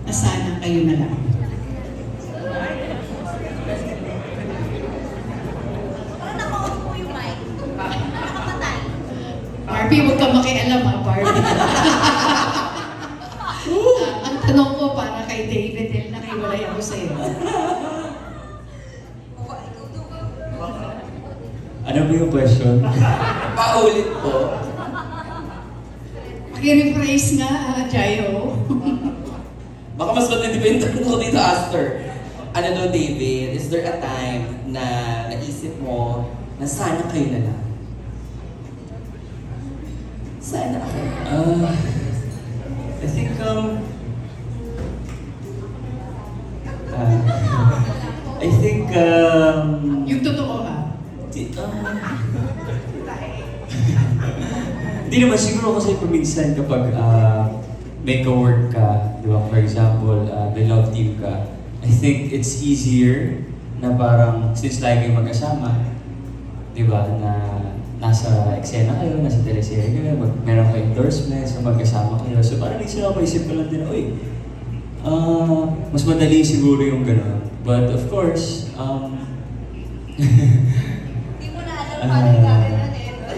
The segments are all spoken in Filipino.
na sana kayo na lang. Parang naka-off po yung mic. Nakamatay. Barbie, huwag ka makialam ha, Barbie. Ang tanong ko para kay David, dahil nakiwalay ako sa'yo. Ano ba yung question? Paulit po. Pag-rephrase nga, Jayo. Baka mas matindi pa yung tanong ko dito, Aster. Ano daw, David, is there a time na naisip mo na sana kayo na lang? Sana ako. I think, Yung totoo ha. Hindi naman, siguro kasi paminsan kapag may ka-work ka, di ba? For example, may love team ka, I think it's easier na parang, since lagi kayong magkasama, di ba, na nasa eksena kayo, nasa teleserye kayo, meron kayo endorsement, so magkasama kayo. So parang minsan ako isip ko lang din, uy, mas madali siguro yung gano'n. But of course, Hindi mo na alam paano gagawin na nito.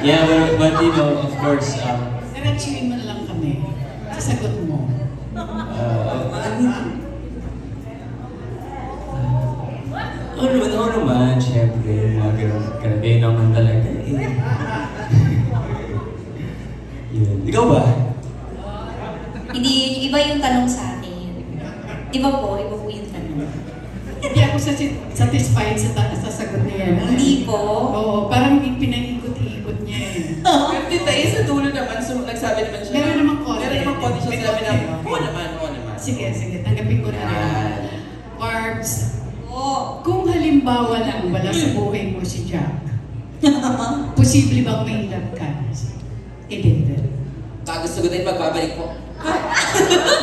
yeah, but you know, of course, Diretsuin mo na lang kami. Sasagot mo. Oo naman, syempre, mga ganun naman talaga eh. Yun. Ikaw ba? Hindi, iba yung tanong sa akin. Iba po yung tanong. Hindi ako satisfied sa sagot niya. Hindi po. Oo, parang pinaikot-ikot niya eh. Pero tita, sa dulo naman, so, nagsabi naman siya. Meron namang konti. Meron namang konti siya May sabi na, konti. oo naman. Sige, tanggapin ko na rin. Yan. Barbs, Oo. kung halimbawa lang wala sa buhay mo si Jack, posible bang may love ka? David. Bago sagutin, magbabalik po.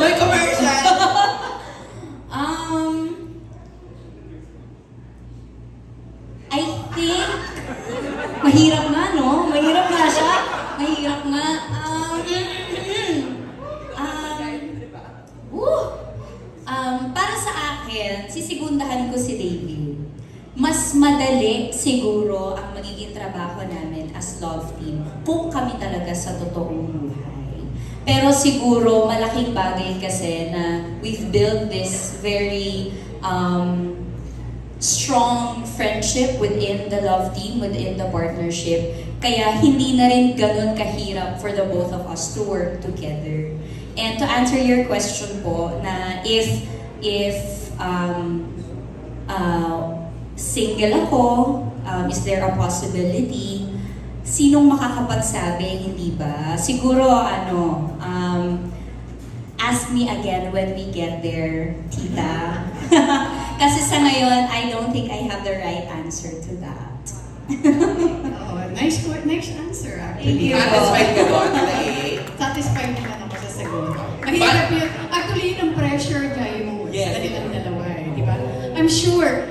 May commercial! I think, mahirap nga, no? Mahirap nga siya. Mahirap nga. Para sa akin, sisigundahan ko si David. Mas madali siguro ang magiging trabaho namin as love team kung kami talaga sa totoong buhay. Pero siguro malaking bagay kasi na we've built this very strong friendship within the love team, within the partnership. Kaya hindi na rin ganun kahirap for the both of us to work together. And to answer your question po, na if single ako, is there a possibility? Sinong makakapagsabi, hindi ba? Siguro, ask me again when we get there, tita. Kasi sa ngayon, I don't think I have the right answer to that. Nice answer actually. Thank you. Satisfied ka doon, Satisfied naman ako sa sagot. Mahirap yun. Actually, yun ang pressure, Jai mo. Yes. Sa kanilang dalawa eh, di ba? I'm sure,